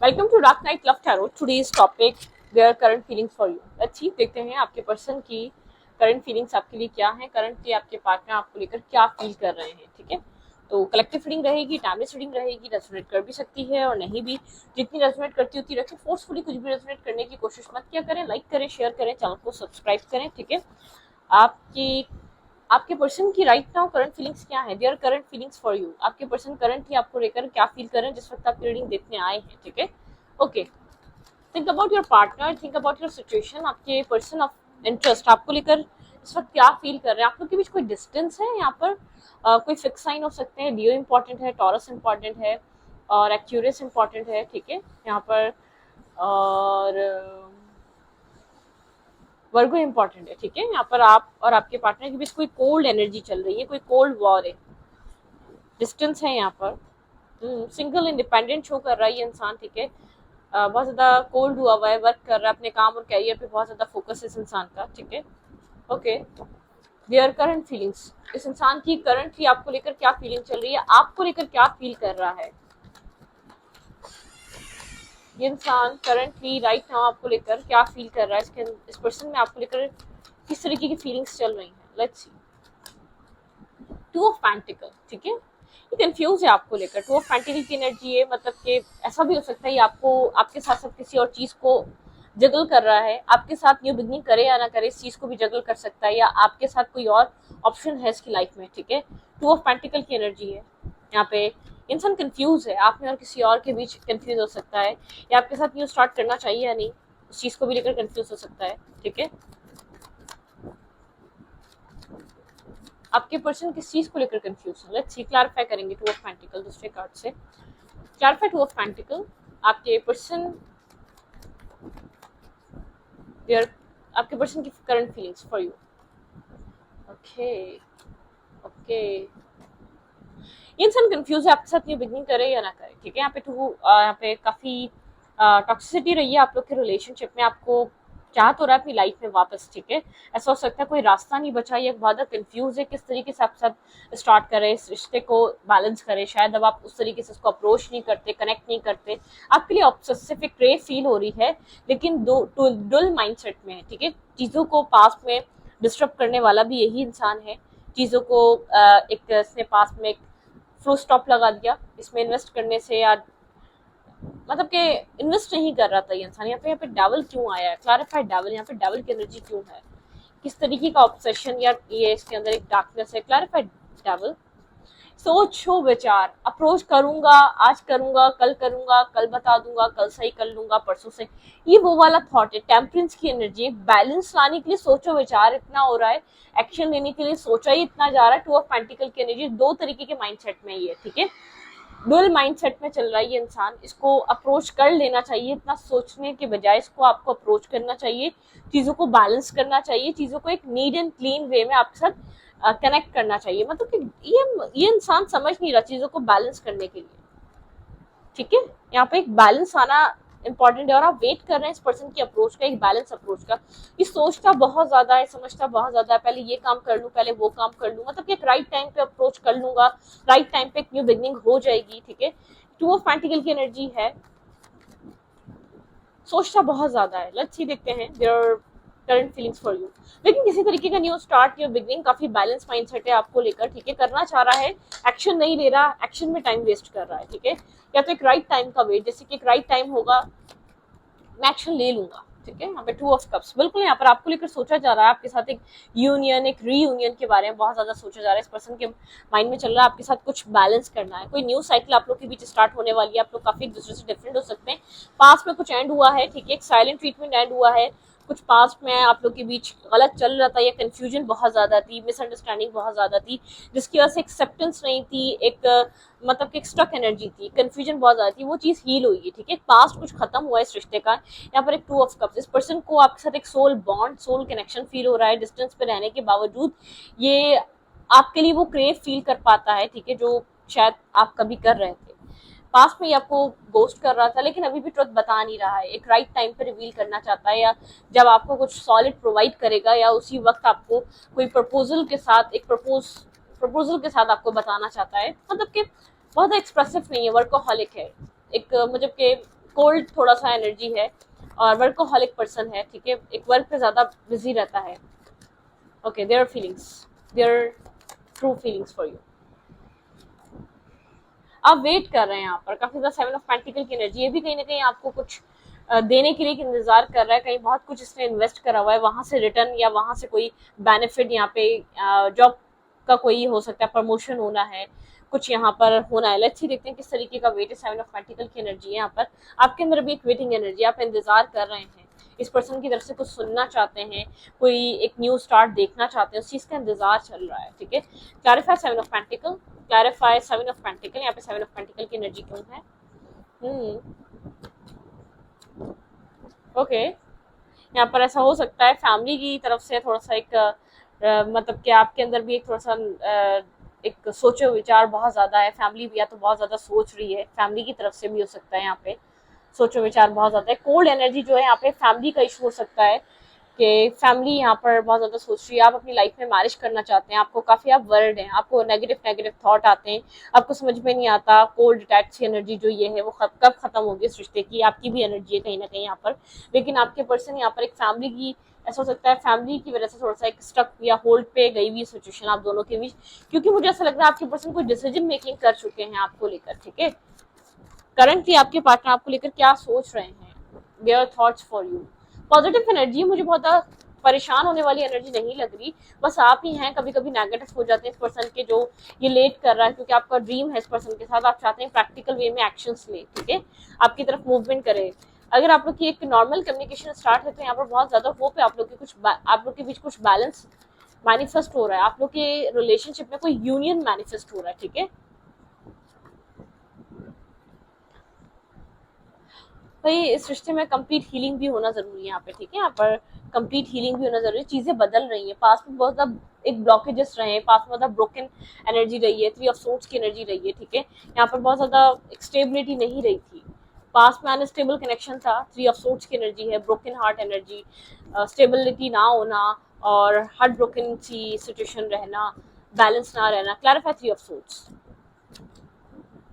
Welcome to dark night love tarot. Today's topic their current feelings for you. अच्छी देखते हैं आपके person की करंट फीलिंग्स आपके लिए क्या है, करंटली आपके पार्टनर आपको लेकर क्या फील कर रहे हैं। ठीक है, तो कलेक्टिव रीडिंग रहेगी, टाइमलेस रीडिंग रहेगी, रेजोनेट कर भी सकती है और नहीं भी। जितनी रेजोनेट करती होती रखें, फोर्सफुली कुछ भी रेजोनेट करने की कोशिश मत किया करें। लाइक करें, शेयर करें, चैनल को सब्सक्राइब करें। ठीक है, आपकी आपके पर्सन की राइट नाउ करंट फीलिंग्स क्या है, there current feelings for you. आपके पर्सन करंट ही आपको लेकर क्या फील कर रहे हैं जिस वक्त आप रीडिंग देखने आए हैं। ठीक है, okay, think about your partner, think about your situation. आपके पर्सन ऑफ इंटरेस्ट आपको लेकर इस वक्त क्या फील कर रहे हैं। आप लोग के बीच कोई डिस्टेंस है यहाँ पर, कोई फिक्स साइन हो सकते हैं। लियो इंपॉर्टेंट है, टॉरस इंपॉर्टेंट है और एक्यूरियस इंपॉर्टेंट है। ठीक है, यहाँ पर और वर्गो इंपॉर्टेंट है। ठीक है, यहाँ पर आप और आपके पार्टनर के बीच कोई कोल्ड एनर्जी चल रही है, कोई कोल्ड वॉर है, डिस्टेंस है यहाँ पर। सिंगल इंडिपेंडेंट शो कर रहा है ये इंसान। ठीक है, बहुत ज्यादा कोल्ड हुआ हुआ है, वर्क कर रहा है, अपने काम और कैरियर पे बहुत ज्यादा फोकस है इस इंसान का। ठीक है, ओके, देयर करंट फीलिंग्स, इस इंसान की करंटली आपको लेकर क्या फीलिंग चल रही है, आपको लेकर क्या फील कर रहा है ये इंसान करंटली राइट नाउ आपको लेकर क्या फील कर रहा है। इस पर्सन में आपको लेकर किस तरीके की फीलिंग्स चल रही हैं। Let's see, two of pentacle. ठीक है, ये कंफ्यूज है आपको लेकर। टू ऑफ पेंटिकल की एनर्जी है, मतलब कि ऐसा भी हो सकता है ये आपको आपके साथ साथ किसी और चीज को जगल कर रहा है। आपके साथ न्यू बिगनिंग करे या ना करे, इस चीज को भी जगल कर सकता है, या आपके साथ कोई और ऑप्शन है इसकी लाइफ में। ठीक है, टू ऑफ पेंटिकल की एनर्जी है यहाँ पे। इंसान कंफ्यूज है, आप में और किसी और के बीच कंफ्यूज हो सकता है, या आपके साथ न्यू स्टार्ट करना चाहिए या नहीं, उस चीज को भी लेकर कंफ्यूज हो सकता है। ठीक है, आपके पर्सन किस चीज को लेकर कंफ्यूज है, लेट्स सी, क्लैरिफाई करेंगे टू ऑफ पेंटिकल दूसरे कार्ड से। क्लैरिफाई टू ऑफ पेंटिकल, आपके पर्सन देयर, आपके पर्सन की current feelings for you. Okay okay, ये इंसान कंफ्यूज है आपके साथ न्यू बिगनिंग करे या ना करे। ठीक है, यहाँ पे काफी टॉक्सिसिटी रही है आप लोग के रिलेशनशिप में। आपको चाह तो रहा है अपनी लाइफ में वापस। ठीक है, ऐसा हो सकता है कोई रास्ता नहीं बचा, ये बहुत कंफ्यूज है किस तरीके से आपके साथ स्टार्ट करे, इस रिश्ते को बैलेंस करे। शायद अब आप उस तरीके से इसको अप्रोच नहीं करते, कनेक्ट नहीं करते, आपके लिए ऑब्सेसिव क्रेव फील हो रही है, लेकिन दो डुल माइंडसेट में है। ठीक है, चीजों को पास में डिस्टर्ब करने वाला भी यही इंसान है। चीजों को एक इसने पास में फुल स्टॉप लगा दिया इसमें इन्वेस्ट करने से, या मतलब कि इन्वेस्ट नहीं कर रहा था ये इंसान। यहाँ पे डेविल क्यों आया है, क्लैरिफाइड डेविल, यहाँ पे डेविल की एनर्जी क्यों है, किस तरीके का ऑब्सेशन या ये इसके अंदर एक डार्कनेस है। क्लैरिफाइड डेविल, सोचो विचार, अप्रोच करूंगा, आज करूंगा, कल बता दूंगा, कल सही कर लूंगा, परसों से, ये वो वाला थॉट है। टेम्परेंस की एनर्जी, बैलेंस लाने के लिए सोचो विचार इतना हो रहा है, एक्शन लेने के लिए सोचा ही इतना जा रहा है। टू ऑफ पेंटिकल की एनर्जी दो तरीके के माइंडसेट में ही है। ठीक है, डुअल माइंडसेट में चल रहा है ये इंसान, इसको अप्रोच कर लेना चाहिए। इतना सोचने के बजाय इसको आपको अप्रोच करना चाहिए, चीजों को बैलेंस करना चाहिए, चीजों को एक नीट एंड क्लीन वे में आपके साथ कनेक्ट करना चाहिए। मतलब कि ये इंसान समझ नहीं रहा चीजों को बैलेंस करने के लिए। ठीक है, यहाँ पे एक बैलेंस आना इंपॉर्टेंट है और आप वेट कर रहे हैं इस पर्सन की अप्रोच का, एक बैलेंस अप्रोच का। ये सोचता बहुत ज्यादा है, समझता बहुत ज्यादा है, पहले ये काम कर लूं, पहले वो काम कर लूं, मतलब कि एक राइट टाइम पे अप्रोच कर लूंगा, राइट टाइम पे एक न्यू बिगनिंग हो जाएगी। ठीक है, टू ऑफ पेंटिकल की एनर्जी है, सोचता बहुत ज्यादा है। लेट्स सी, देखते हैं there current feelings for you. लेकिन किसी तरीके का न्यू स्टार्ट या बिगनिंग, काफी बैलेंस माइंडसेट है आपको लेकर। ठीक है, करना चाह रहा है, एक्शन नहीं ले रहा, एक्शन में टाइम वेस्ट कर रहा है। ठीक है, या तो एक राइट टाइम का वेट, जैसे कि एक राइट टाइम होगा मैं एक्शन ले लूंगा। ठीक है, यहाँ पे टू ऑफ कप्स, बिल्कुल यहाँ पर आपको लेकर सोचा जा रहा है, आपके साथ एक यूनियन, एक रीयूनियन के बारे में बहुत ज्यादा सोचा जा रहा है। इस पर्सन के माइंड में चल रहा है आपके साथ कुछ बैलेंस करना है, कोई न्यू साइकिल आप लोग के बीच स्टार्ट होने वाली है। आप लोग काफी एक दूसरे से डिफरेंट हो सकते हैं, पास में कुछ एंड हुआ है। ठीक है, एक साइलेंट ट्रीटमेंट एंड हुआ है, कुछ पास्ट में आप लोग के बीच गलत चल रहा था, या कंफ्यूजन बहुत ज्यादा थी, मिसअंडरस्टैंडिंग बहुत ज्यादा थी, जिसकी वजह से एक्सेप्टेंस नहीं थी, एक मतलब कि स्टक एनर्जी थी, कंफ्यूजन बहुत ज्यादा थी, वो चीज हील हुई है। ठीक है, पास्ट कुछ खत्म हुआ है इस रिश्ते का। यहाँ पर एक टू ऑफ कप्स, इस पर्सन को आपके साथ एक soul bond, soul connection feel हो रहा है। डिस्टेंस पे रहने के बावजूद ये आपके लिए वो क्रेव फील कर पाता है। ठीक है, जो शायद आप कभी कर रहे थे पास्ट में, आपको गोस्ट कर रहा था, लेकिन अभी भी ट्रुथ बता नहीं रहा है, एक राइट टाइम पे रिवील करना चाहता है, या जब आपको कुछ सॉलिड प्रोवाइड करेगा, या उसी वक्त आपको कोई प्रपोजल के साथ, एक प्रपोजल के साथ आपको बताना चाहता है। मतलब कि बहुत एक्सप्रेसिव नहीं है, वर्कोहॉलिक है, एक मतलब के कोल्ड थोड़ा सा एनर्जी है और वर्कोहॉलिक पर्सन है, ठीक है, एक वर्क पे ज्यादा बिजी रहता है। Okay, their feelings, their true feelings for you. आप वेट कर रहे हैं यहाँ पर, काफी ज्यादा 7 ऑफ पेंटिकल की एनर्जी, ये भी कहीं ना कहीं आपको कुछ देने के लिए इंतजार कर रहा है, कहीं बहुत कुछ इसने इन्वेस्ट करा हुआ है, वहां से रिटर्न या वहां से कोई बेनिफिट, यहाँ पे जॉब का कोई हो सकता है, प्रमोशन होना है, कुछ यहाँ पर होना है। लेट्स सी, देखते हैं किस तरीके का वेट है। 7 ऑफ पेंटिकल की एनर्जी है यहाँ पर, आपके अंदर भी एक वेटिंग एनर्जी, आप इंतजार कर रहे हैं, इस पर्सन की तरफ से कुछ सुनना चाहते हैं, कोई एक न्यू स्टार्ट देखना चाहते हैं, उस चीज का इंतजार चल रहा है, ठीक है। Clarify 7 of pentacle, clarify 7 of pentacle, यहाँ पे 7 ऑफ पेंटिकल की एनर्जी क्यों है? ओके, यहाँ पर ऐसा हो सकता है फैमिली की तरफ से थोड़ा सा एक मतलब कि आपके अंदर भी एक थोड़ा सा एक सोचो विचार बहुत ज्यादा है, फैमिली भी या तो बहुत ज्यादा सोच रही है, फैमिली की तरफ से भी हो सकता है, यहाँ पे सोचो विचार बहुत ज्यादा है। कोल्ड एनर्जी जो है यहाँ पे फैमिली का इशू हो सकता है कि फैमिली यहाँ पर बहुत ज्यादा सोच रही है, आप अपनी लाइफ में मैरिज करना चाहते हैं, आपको काफी आप वर्ड हैं, आपको नेगेटिव नेगेटिव थॉट आते हैं, आपको समझ में नहीं आता कोल्ड डिटैच एनर्जी जो ये है वो कब खत्म होगी इस रिश्ते की, आपकी भी एनर्जी है कहीं ना कहीं यहाँ पर, लेकिन आपके पर्सन यहाँ पर एक फैमिली की, ऐसा हो सकता है फैमिली की वजह से थोड़ा सा एक स्टक या होल्ड पे गई हुई सिचुएशन आप दोनों के बीच, क्योंकि मुझे ऐसा लग रहा है आपके पर्सन कोई डिसीजन मेकिंग कर चुके हैं आपको लेकर, ठीक है। करंटली आपके पार्टनर आपको लेकर क्या सोच रहे हैं, their thoughts for you. Positive energy, मुझे बहुत परेशान होने वाली एनर्जी नहीं लग रही, बस आप ही हैं कभी कभी नेगेटिव हो जाते हैं इस पर्सन के, जो ये लेट कर रहा है, क्योंकि आपका ड्रीम है इस पर्सन के साथ, आप चाहते हैं प्रैक्टिकल वे में एक्शंस ले, ठीक है, आपकी तरफ मूवमेंट करे। अगर आप लोग की एक नॉर्मल कम्युनिकेशन स्टार्ट है तो यहाँ पर बहुत ज्यादा होप है आप लोग के कुछ, आप लोग के बीच कुछ बैलेंस मैनिफेस्ट हो रहा है, आप लोग के रिलेशनशिप में कोई यूनियन मैनिफेस्ट हो रहा है, ठीक है। भाई इस रिश्ते में कंप्लीट हीलिंग भी होना जरूरी है यहाँ पे, ठीक है, यहाँ पर कंप्लीट हीलिंग भी होना जरूरी है, चीजें बदल रही हैं, पास में बहुत ज्यादा एक ब्लॉकेजेस रहे हैं, पास में बहुत ब्रोकन एनर्जी रही है, 3 ऑफ सोर्ड्स की एनर्जी रही है, ठीक है, यहाँ पर बहुत ज्यादा स्टेबिलिटी नहीं रही थी, पास में अनस्टेबल कनेक्शन था, 3 ऑफ सोर्ड्स की एनर्जी है, ब्रोकन हार्ट एनर्जी, स्टेबिलिटी ना होना और हार्ट ब्रोकन सी सिचुएशन रहना, बैलेंस ना रहना। क्लैरिफाई 3 ऑफ सोर्ड्स,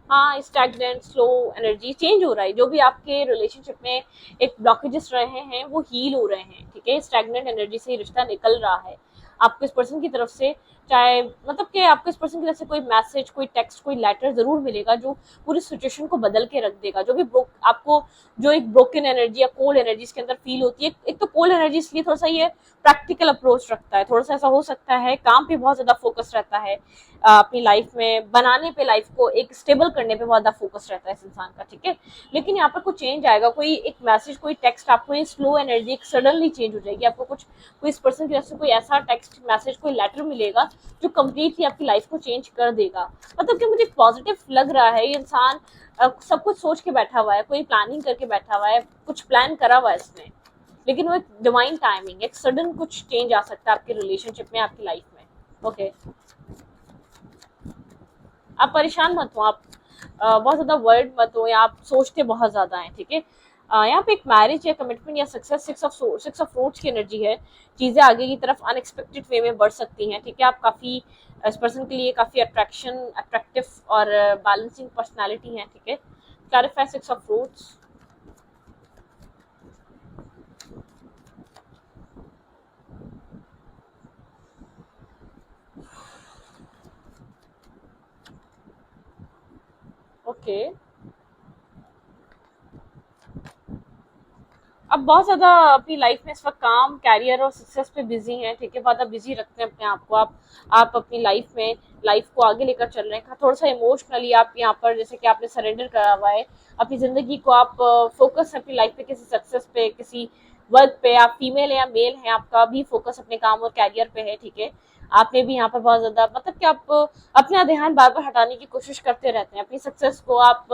हाँ, स्टैग्नेंट स्लो एनर्जी, चेंज हो रहा है, जो भी आपके रिलेशनशिप में एक ब्लॉकेजेस रहे हैं वो हील हो रहे हैं, ठीक है, स्टैग्नेंट एनर्जी से रिश्ता निकल रहा है आपको इस पर्सन की तरफ से, चाहे मतलब कि आपको इस पर्सन की तरफ से कोई मैसेज, कोई टेक्स्ट, कोई लेटर जरूर मिलेगा जो पूरी सिचुएशन को बदल के रख देगा, जो भी आपको जो एक ब्रोकन एनर्जी या कोल्ड एनर्जी इसके अंदर फील होती है, एक तो कोल्ड एनर्जी इसलिए थोड़ा सा ये प्रैक्टिकल अप्रोच रखता है, थोड़ा सा ऐसा हो सकता है काम पे बहुत ज्यादा फोकस रहता है, अपनी लाइफ में बनाने पे, लाइफ को एक स्टेबल करने पे बहुत ज्यादा फोकस रहता है इस इंसान का, ठीक है, लेकिन यहाँ पर कुछ चेंज आएगा, कोई एक मैसेज, कोई टेक्स्ट, आपको ये स्लो एनर्जी सडनली चेंज हो जाएगी, आपको कुछ कोई इस पर्सन की तरफ से कोई ऐसा टेक्स्ट मैसेज, कोई लेटर मिलेगा जो कंप्लीटली आपकी लाइफ को चेंज कर देगा। मतलब कि मुझे पॉजिटिव लग रहा है, ये इंसान सब कुछ सोच के बैठा हुआ है, कोई प्लानिंग करके बैठा हुआ है, कुछ प्लान करा हुआ है इसने, लेकिन वो एक डिवाइन टाइमिंग, एक सडन कुछ चेंज आ सकता है आपके रिलेशनशिप में, आपकी लाइफ में। ओके, आप परेशान मत हो, आप बहुत ज्यादा वर्ड मत हो, या आप सोचते बहुत ज्यादा हैं, ठीक है। यहाँ पे एक मैरिज या कमिटमेंट या सक्सेस, 6 ऑफ फ्रूट्स की एनर्जी है, चीजें आगे की तरफ अनएक्सपेक्टेड वे में बढ़ सकती हैं, ठीक है, आप काफी इस पर्सन के लिए काफी अट्रैक्टिव और बैलेंसिंग पर्सनालिटी है, ठीक है। Clarify 6 of fruits, okay. अब बहुत ज्यादा अपनी लाइफ में इस वक्त काम, कैरियर और सक्सेस पे बिजी हैं, ठीक है, बहुत ज्यादा बिजी रखते हैं अपने आप को, आप अपनी लाइफ में लाइफ को आगे लेकर चल रहे हैं, थोड़ा सा इमोशनली आप यहाँ पर जैसे कि आपने सरेंडर करा हुआ है अपनी जिंदगी को, आप फोकस अपनी लाइफ पे किसी सक्सेस पे, किसी वर्क पे, आप फीमेल है या मेल है, आपका भी फोकस अपने काम और कैरियर पे है, ठीक है, आपने भी यहाँ पर बहुत ज्यादा मतलब कि आप अपना ध्यान बार बार हटाने की कोशिश करते रहते हैं अपनी सक्सेस को, आप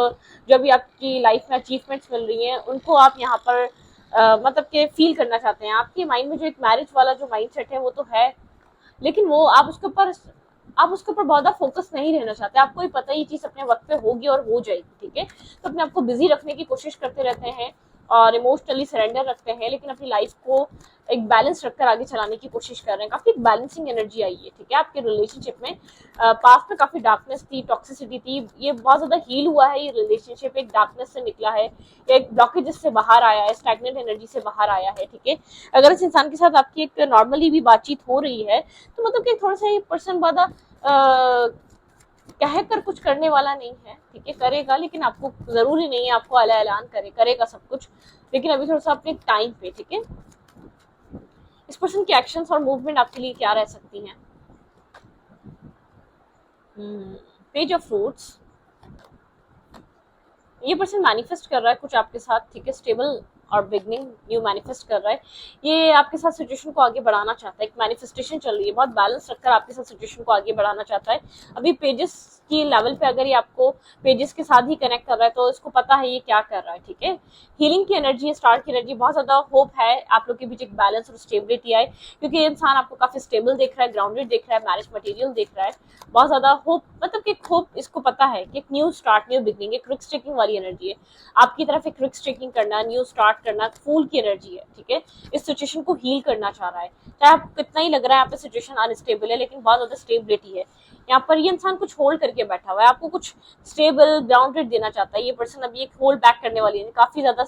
जो भी आपकी लाइफ में अचीवमेंट्स मिल रही हैं उनको आप यहाँ पर मतलब कि फील करना चाहते हैं, आपके माइंड में जो एक मैरिज वाला जो माइंड सेट है वो तो है, लेकिन वो आप उसके ऊपर बहुत ज्यादा फोकस नहीं रहना चाहते, आपको ही पता ये चीज अपने वक्त पे होगी और हो जाएगी, ठीक है, तो अपने आप को बिजी रखने की कोशिश करते रहते हैं, और इमोशनली सरेंडर रखते हैं, लेकिन अपनी लाइफ को एक बैलेंस रखकर आगे चलाने की कोशिश कर रहे हैं। काफी एक बैलेंसिंग एनर्जी आई है, ठीक है, आपके रिलेशनशिप में। पास्ट में काफी डार्कनेस थी, टॉक्सिसिटी थी, ये बहुत ज्यादा हील हुआ है, ये रिलेशनशिप एक डार्कनेस से निकला है, एक ब्लॉकेज से बाहर आया है, स्टैग्नेंट एनर्जी से बाहर आया है, ठीक है। अगर इस इंसान के साथ आपकी एक नॉर्मली भी बातचीत हो रही है तो मतलब कि थोड़ा सा ये पर्सन ज्यादा कह कर कुछ करने वाला नहीं है, ठीक है, करेगा, लेकिन आपको जरूरी नहीं है आपको ऐलान करे, करेगा सब कुछ, लेकिन अभी थोड़ा सा अपने टाइम पे, ठीक है। इस पर्सन की एक्शंस और मूवमेंट आपके लिए क्या रह सकती हैं? पेज ऑफ फ्रूट्स, ये पर्सन मैनिफेस्ट कर रहा है कुछ आपके साथ, ठीक है, स्टेबल और बिगनिंग न्यू मैनिफेस्ट कर रहा है। ये आपके साथ सिचुएशन को आगे बढ़ाना चाहता है, एक मैनिफेस्टेशन चल रही है, बहुत बैलेंस रखकर आपके साथ सिचुएशन को आगे बढ़ाना चाहता है। अभी पेजेस की लेवल पे अगर ये आपको पेजेस के साथ ही कनेक्ट कर रहा है तो इसको पता है ये क्या कर रहा है, ठीक है। हीलिंग की एनर्जी है, स्टार की एनर्जी, बहुत ज्यादा होप है आप लोग के बीच एक बैलेंस और स्टेबिलिटी आए, क्योंकि ये इंसान आपको काफी स्टेबल देख रहा है, ग्राउंडेड देख रहा है, मैरिज मटेरियल देख रहा है, बहुत ज्यादा होप, मतलब कि होप, इसको पता है कि एक न्यू स्टार्ट, न्यू बिगनिंग, एक रिस्क टेकिंग वाली एनर्जी है आपकी तरफ, एक रिस्क टेकिंग करना, न्यू स्टार्ट करना, फूल की एनर्जी है, ठीक है। इस सिचुएशन को हील करना चाह रहा है, चाहे आप कितना ही लग रहा है यहाँ पे सिचुएशन अनस्टेबल है, लेकिन बहुत ज्यादा स्टेबिलिटी है यहाँ पर। ये इंसान कुछ होल्ड करके बैठा हुआ है, आपको कुछ स्टेबल ग्राउंडेड देना चाहता है। ये पर्सन अभी एक होल्ड बैक करने वाली है, काफी ज्यादा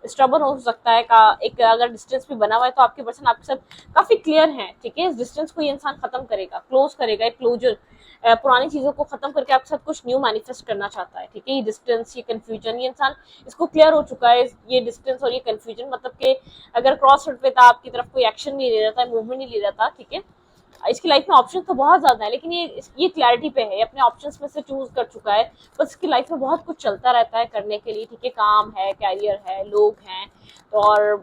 स्टबर्न हो सकता है का एक, अगर डिस्टेंस भी बना हुआ है तो आपके पर्सन आपके साथ काफी क्लियर है, ठीक है। इस डिस्टेंस को ये इंसान खत्म करेगा, क्लोज करेगा, एक क्लोजर, पुरानी चीजों को खत्म करके आपके साथ कुछ न्यू मैनिफेस्ट करना चाहता है, ठीक है। ये डिस्टेंस, ये कंफ्यूजन, ये इंसान इसको क्लियर हो चुका है, ये डिस्टेंस और ये कंफ्यूजन, मतलब कि अगर क्रॉस रोड पे था, आपकी तरफ कोई एक्शन नहीं ले रहा था, मूवमेंट नहीं ले रहा था, ठीक है। इसकी लाइफ में ऑप्शन तो बहुत ज्यादा है, लेकिन ये क्लैरिटी पे है, अपने ऑप्शंस में से चूज कर चुका है। बस इसकी लाइफ में बहुत कुछ चलता रहता है करने के लिए, ठीक है, काम है, कैरियर है, लोग हैं, और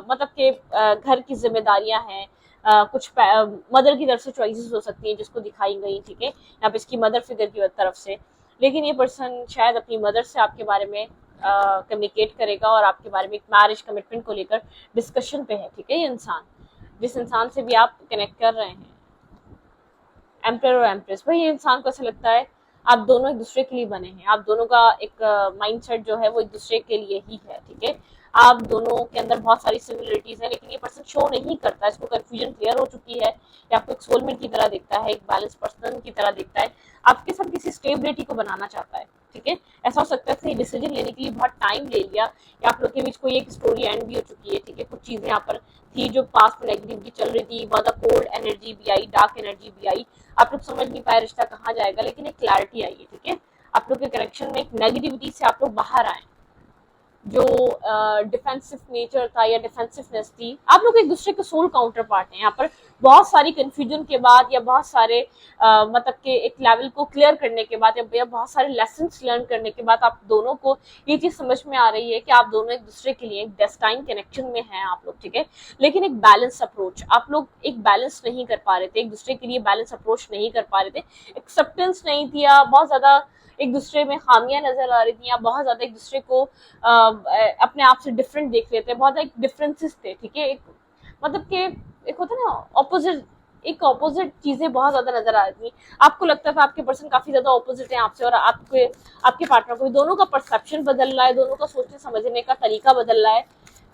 मतलब कि घर की जिम्मेदारियां हैं, कुछ मदर की तरफ से चॉइसेस हो सकती हैं जिसको दिखाई गई, ठीक है, यहाँ पे इसकी मदर फिगर की तरफ से। लेकिन ये पर्सन शायद अपनी मदर से आपके बारे में कम्युनिकेट करेगा और आपके बारे में एक मैरिज कमिटमेंट को लेकर डिस्कशन पे है, ठीक है। ये इंसान, जिस इंसान से भी आप कनेक्ट कर रहे हैं, एम्पर और एम्प्रेस, भाई ये इंसान को ऐसा लगता है आप दोनों एक दूसरे के लिए बने हैं, आप दोनों का एक माइंडसेट जो है वो एक दूसरे के लिए ही है, ठीक है। आप दोनों के अंदर बहुत सारी सिमिलरिटीज है, लेकिन ये पर्सन शो नहीं करता, इसको कंफ्यूजन क्लियर हो चुकी है, ये आपको एक सोलमेट की तरह दिखता है, एक बैलेंस पर्सन की तरह दिखता है, आपके साथ किसी स्टेबिलिटी को बनाना चाहता है, ठीक है। ऐसा हो सकता है डिसीजन लेने के लिए बहुत टाइम ले लिया, या आप लोग के बीच कोई एक स्टोरी एंड भी हो चुकी है, ठीक है। कुछ चीजें यहाँ पर थी जो पास्ट में नेगेटिविटी चल रही थी, बहुत कोल्ड एनर्जी भी आई, डार्क एनर्जी भी आई, आप लोग समझ नहीं पाए रिश्ता कहाँ जाएगा, लेकिन एक क्लैरिटी आई है, ठीक है। आप लोग के कनेक्शन में एक नेगेटिविटी से आप लोग बाहर आए, जो डिफेंसिव नेचर था या डिफेंसिवनेस थी, आप लोग एक दूसरे के सोल काउंटर पार्ट हैं। यहाँ पर बहुत सारी कंफ्यूजन के बाद या बहुत सारे मतलब के एक लेवल को क्लियर करने के बाद या बहुत सारे लेसन्स लर्न करने के बाद आप दोनों को ये चीज समझ में आ रही है कि आप दोनों एक दूसरे के लिए एक डेस्टाइन कनेक्शन में हैं आप लोग, ठीक है। लेकिन एक बैलेंस अप्रोच, आप लोग एक बैलेंस नहीं कर पा रहे थे, एक दूसरे के लिए बैलेंस अप्रोच नहीं कर पा रहे थे, एक्सेप्टेंस नहीं थी, या बहुत ज्यादा एक दूसरे में खामियां नजर आ रही थी, या बहुत ज्यादा एक दूसरे को अपने आप से डिफरेंट देख लेते हैं, बहुत एक डिफरेंसेस थे, ठीक है। एक मतलब कि एक होता है ना ऑपोजिट, एक ऑपोजिट चीजें बहुत ज्यादा नजर आ रही थी, आपको लगता था आपके पर्सन काफी ज्यादा ऑपोजिट है आपसे, और आपके पार्टनर को, दोनों का परसेप्शन बदल रहा है, दोनों का सोचने समझने का तरीका बदल रहा है,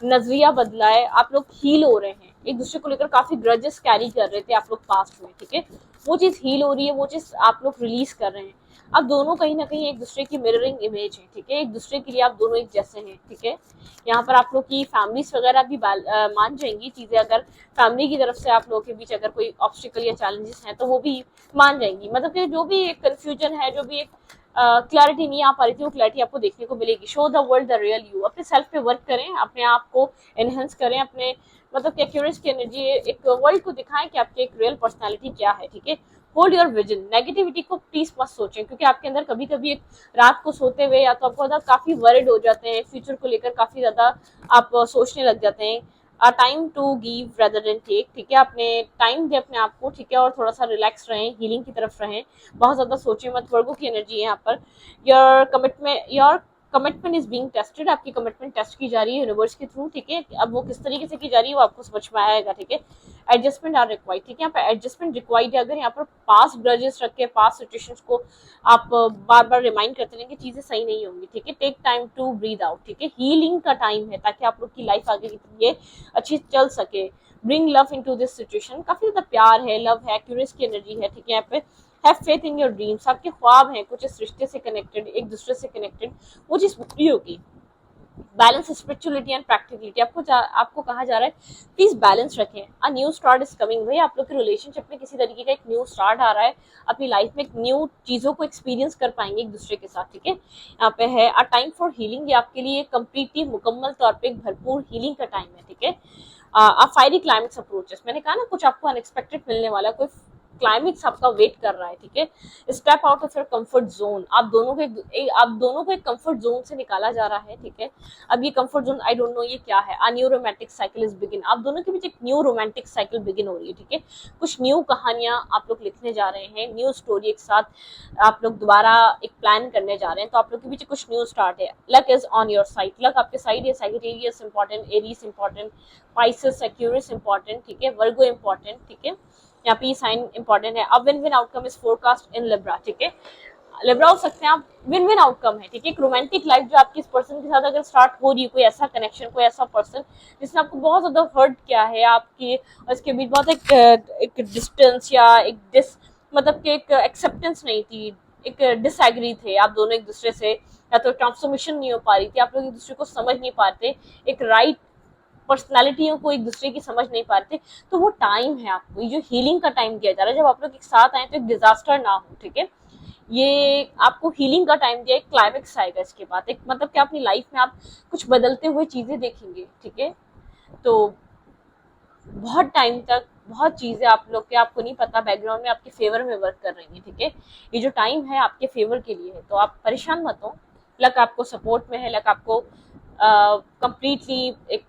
नजरिया बदला है, आप लोग हील हो रहे हैं, एक दूसरे को लेकर काफी ग्रजेस कैरी कर रहे थे आप लोग पास्ट में, ठीक है। वो चीज हील हो रही है, वो चीज आप लोग रिलीज कर रहे हैं। अब दोनों कहीं ना कहीं एक दूसरे की मिररिंग इमेज है, ठीक है, एक दूसरे के लिए आप दोनों एक जैसे हैं, ठीक है। यहाँ पर आप लोग की फैमिलीज वगैरह भी मान जाएंगी चीजें, अगर फैमिली की तरफ से आप लोगों के बीच अगर कोई ऑब्स्टिकल या चैलेंजेस हैं तो वो भी मान जाएंगी, मतलब कि जो भी एक कंफ्यूजन है, जो भी एक क्लैरिटी नहीं आ पा रही थी, वो क्लैरिटी आपको देखने को मिलेगी। Show the world the real you, अपने सेल्फ पे वर्क करें, अपने आप को एनहेंस करें, अपने मतलब एक्यूरेंस की एनर्जी एक वर्ल्ड को दिखाएं कि आपकी एक रियल पर्सनालिटी क्या है, ठीक है। होल्ड योर विजन, नेगेटिविटी को प्लीज मत सोचें, क्योंकि आपके अंदर कभी कभी एक रात को सोते हुए या तो आपको ज्यादा काफी वरिड हो जाते हैं, फ्यूचर को लेकर काफी ज्यादा आप सोचने लग जाते हैं। Time to give rather than take, ठीक है, अपने टाइम दे अपने आप को, ठीक है, और थोड़ा सा रिलैक्स रहें, हीलिंग की तरफ रहें, बहुत ज्यादा सोचें मत। वर्गों की एनर्जी है यहाँ पर, your commitment, your commitment is being tested, आपकी कमिटमेंट टेस्ट की जा रही है यूनिवर्स के थ्रू, ठीक है। अब वो किस तरीके से की जा रही है वो आपको समझ में आएगा, ठीक है। एडजस्टमेंट आर रिक्वायर्ड, ठीक है। यहाँ पे एडजस्टमेंट रिक्वायर्ड है। अगर यहाँ पर पास्ट ग्रजेस रख के पास्ट सिचुएशंस को आप बार बार रिमाइंड करते रहेंगे, चीजें सही नहीं होंगी, ठीक है। Take time to breathe out, ठीक है। हीलिंग का टाइम है ताकि आप लोग की लाइफ आगे की लिए अच्छी चल सके। Bring love into this situation, काफी ज्यादा प्यार है, लव है, क्यूरियस की एनर्जी है, ठीक है। यहाँ पे have faith in your dreams, आपके ख्वाब हैं कुछ इस रिश्ते से कनेक्टेड, एक दूसरे से कनेक्टेड, वो चीज पूरी होगी। बैलेंस स्पिरिचुअलिटी एंड प्रैक्टिकलिटी, आपको कहा जा रहा है प्लीज बैलेंस रखें। A new start is coming, भाई आप लोग के रिलेशनशिप में किसी तरीके का एक न्यू स्टार्ट आ रहा है, अपनी लाइफ में एक न्यू चीजों को एक्सपीरियंस कर पाएंगे एक दूसरे के साथ, ठीक है। यहाँ पे है अ टाइम फॉर हीलिंग, ये आपके लिए कंप्लीटली मुकम्मल तौर पे एक भरपूर हीलिंग का टाइम है, ठीक है। अ फायरी क्लाइमेक्स अप्रोचेस, मैंने कहा ना कुछ आपको अनएक्सपेक्टेड मिलने वाला, कोई क्लाइमेक्स आपका वेट कर रहा है, ठीक है। Step out of your comfort zone, आप दोनों को एक कंफर्ट जोन से निकाला जा रहा है, ठीक है। अब ये comfort zone I don't know ये क्या है। A new romantic cycle is begin, आप दोनों के बीच एक न्यू रोमांटिक साइकिल बिगिन हो रही है, ठीक है। कुछ न्यू कहानियां आप लोग लिखने जा रहे हैं, न्यू स्टोरी एक साथ आप लोग दोबारा एक प्लान करने जा रहे हैं, तो आप लोग के बीच कुछ न्यू स्टार्ट है। Luck is on your side, luck आपके साइड है। Sagittarius important, Aries important, Pisces Aquarius important, ठीक है। वर्गो इंपॉर्टेंट, ठीक है। यहाँ पे साइन इंपॉर्टेंट है। अब win win outcome is forecast in Libra, ठीक है। लिब्रा हो सकते हैं आप, विन विन आउटकम है, ठीक है। एक रोमांटिक लाइफ जो आपकी इस पर्सन के साथ अगर स्टार्ट हो रही है, कोई ऐसा कनेक्शन, कोई ऐसा पर्सन जिसने आपको बहुत ज्यादा हर्ट किया है, आपकी और इसके बीच बहुत एक डिस्टेंस या एक मतलब कि एक एक्सेप्टेंस नहीं थी, एक डिसएग्री थे आप दोनों एक दूसरे से, या तो ट्रांसफॉर्मेशन नहीं हो पा रही थी, आप लोग एक दूसरे को समझ नहीं पाते, एक राइट पर्सनालिटियों को एक दूसरे की समझ नहीं पाते, तो वो टाइम है आपको, ये जो हीलिंग का टाइम दिया जा रहा है, जब आप लोग एक साथ आए तो एक डिजास्टर ना हो, ठीक है। ये आपको हीलिंग का टाइम दिया, एक क्लाइमेक्स आएगा इसके बाद, एक मतलब कि अपनी लाइफ में आप कुछ बदलते हुए चीजें देखेंगे, ठीक है। तो बहुत टाइम तक बहुत चीजें आप लोग के आपको नहीं पता बैकग्राउंड में आपके फेवर में वर्क कर रही है, ठीक है। ये जो टाइम है आपके फेवर के लिए है, तो आप परेशान मत हो। लक आपको सपोर्ट में है, लक आपको कंप्लीटली एक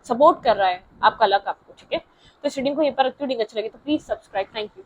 सपोर्ट कर रहा है, आपका लक आपको, ठीक है। तो इस रीडिंग को यहीं पर रखती हूँ, अच्छा लगे तो प्लीज सब्सक्राइब, थैंक यू।